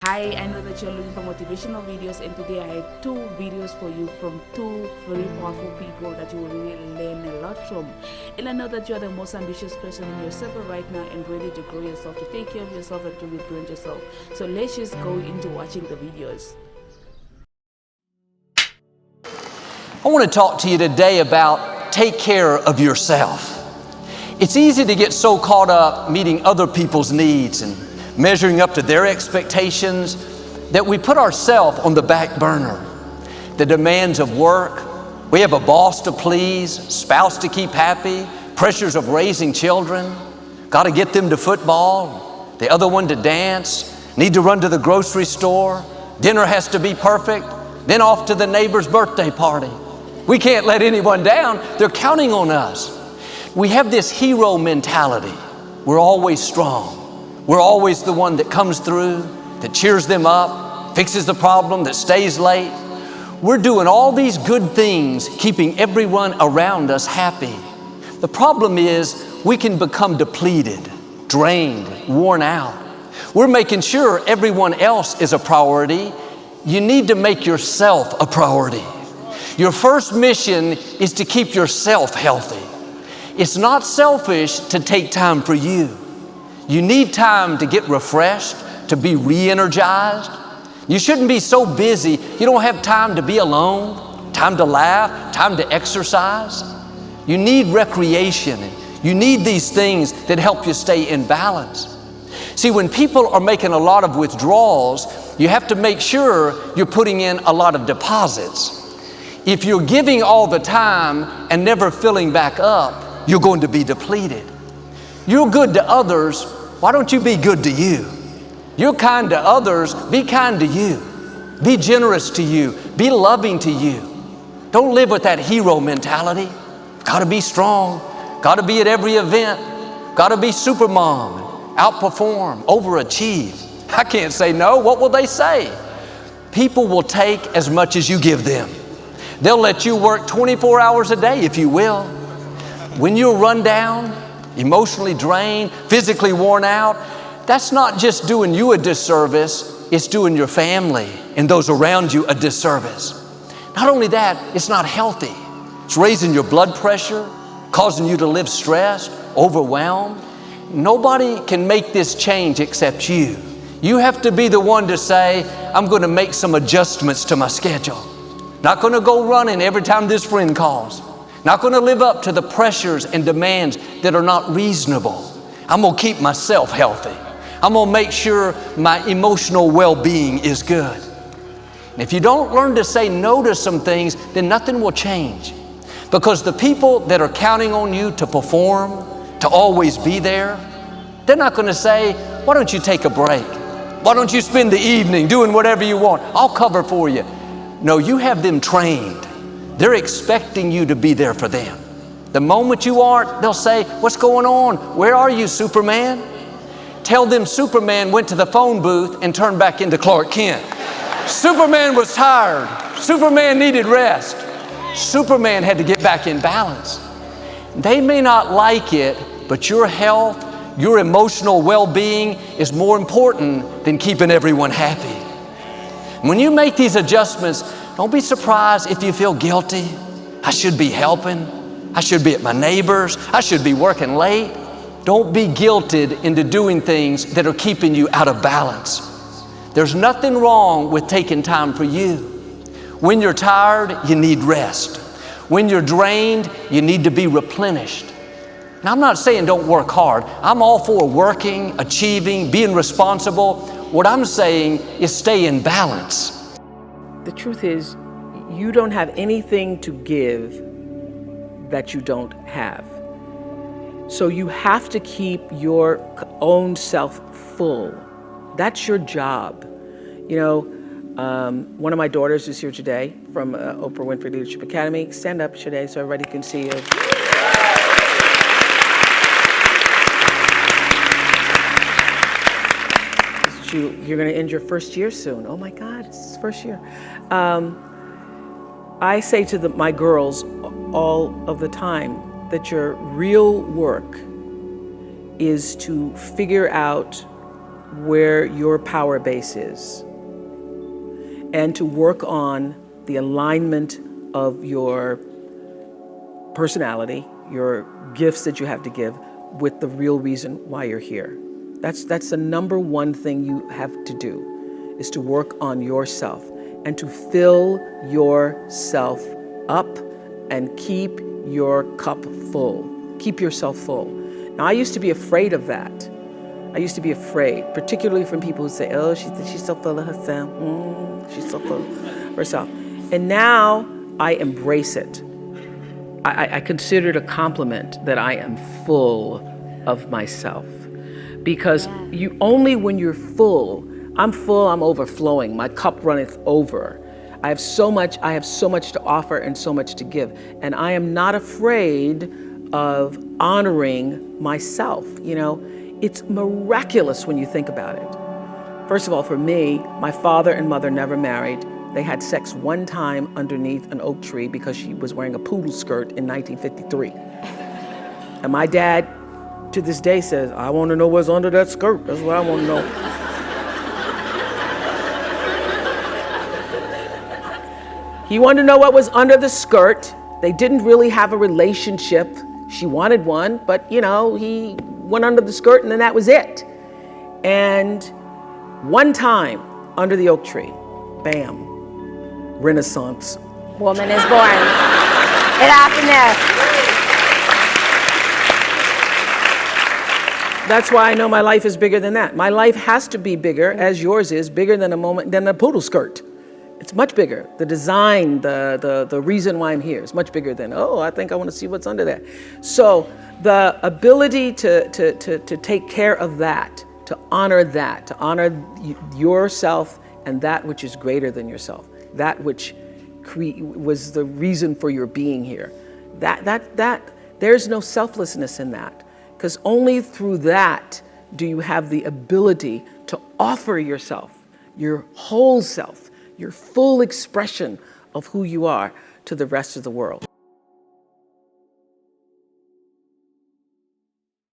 Hi, I know that you're looking for motivational videos, and today I have two videos for you from two very powerful people that you will really learn a lot from. And I know that you are the most ambitious person in your circle right now and ready to grow yourself, to take care of yourself and to rebrand yourself. So let's just go into watching the videos. I want to talk to you today about take care of yourself. It's easy to get so caught up meeting other people's needs and measuring up to their expectations that we put ourselves on the back burner. The demands of work, we have a boss to please, spouse to keep happy, pressures of raising children, got to get them to football, the other one to dance, need to run to the grocery store, dinner has to be perfect, then off to the neighbor's birthday party. We can't let anyone down. They're counting on us. We have this hero mentality. We're always strong. We're always the one that comes through, that cheers them up, fixes the problem, that stays late. We're doing all these good things, keeping everyone around us happy. The problem is we can become depleted, drained, worn out. We're making sure everyone else is a priority. You need to make yourself a priority. Your first mission is to keep yourself healthy. It's not selfish to take time for you. You need time to get refreshed, to be re-energized. You shouldn't be so busy you don't have time to be alone, time to laugh, time to exercise. You need recreation. You need these things that help you stay in balance. See, when people are making a lot of withdrawals, you have to make sure you're putting in a lot of deposits. If you're giving all the time and never filling back up, you're going to be depleted. You're good to others. Why don't you be good to you? You're kind to others. Be kind to you. Be generous to you. Be loving to you. Don't live with that hero mentality. Got to be strong. Got to be at every event. Got to be super mom. Outperform. Overachieve. I can't say no. What will they say? People will take as much as you give them. They'll let you work 24 hours a day if you will. When you're run down, emotionally drained, physically worn out, that's not just doing you a disservice, it's doing your family and those around you a disservice. Not only that, it's not healthy. It's raising your blood pressure, causing you to live stressed, overwhelmed. Nobody can make this change except you. You have to be the one to say, I'm going to make some adjustments to my schedule. Not going to go running every time this friend calls. Not going to live up to the pressures and demands that are not reasonable. I'm going to keep myself healthy. I'm going to make sure my emotional well-being is good. And if you don't learn to say no to some things, then nothing will change. Because the people that are counting on you to perform, to always be there, they're not going to say, why don't you take a break? Why don't you spend the evening doing whatever you want? I'll cover for you. No, you have them trained. They're expecting you to be there for them. The moment you aren't, they'll say, what's going on? Where are you, Superman? Tell them Superman went to the phone booth and turned back into Clark Kent. Superman was tired. Superman needed rest. Superman had to get back in balance. They may not like it, but your health, your emotional well-being is more important than keeping everyone happy. When you make these adjustments, don't be surprised if you feel guilty. I should be helping. I should be at my neighbor's. I should be working late. Don't be guilted into doing things that are keeping you out of balance. There's nothing wrong with taking time for you. When you're tired, you need rest. When you're drained, you need to be replenished. Now, I'm not saying don't work hard. I'm all for working, achieving, being responsible. What I'm saying is stay in balance. The truth is, you don't have anything to give that you don't have. So you have to keep your own self full. That's your job. You know, one of my daughters is here today from Oprah Winfrey Leadership Academy. Stand up today so everybody can see you. You're going to end your first year soon. Oh my God, it's first year. I say to my girls all of the time that your real work is to figure out where your power base is and to work on the alignment of your personality, your gifts that you have to give, with the real reason why you're here. That's the number one thing you have to do, is to work on yourself and to fill yourself up and keep your cup full. Keep yourself full. Now, I used to be afraid of that. I used to be afraid, particularly from people who say, oh, she's so full of herself. She's so full of herself. And now I embrace it. I consider it a compliment that I am full of myself. Because you only when you're full, I'm full, I'm overflowing, my cup runneth over. I have so much to offer and so much to give. And I am not afraid of honoring myself. You know, it's miraculous when you think about it. First of all, for me, my father and mother never married. They had sex one time underneath an oak tree because she was wearing a poodle skirt in 1953. And my dad, to this day, says, I want to know what's under that skirt. That's what I want to know. He wanted to know what was under the skirt. They didn't really have a relationship. She wanted one, but you know, he went under the skirt and then that was it. And one time under the oak tree, bam, Renaissance. Woman is born. It happened there. That's why I know my life is bigger than that. My life has to be bigger, as yours is, bigger than a poodle skirt. It's much bigger. The design, the reason why I'm here is much bigger than, oh, I think I want to see what's under that. So the ability to take care of that, to honor yourself and that which is greater than yourself, that which was the reason for your being here. That there's no selflessness in that, because only through that do you have the ability to offer yourself, your whole self, your full expression of who you are to the rest of the world.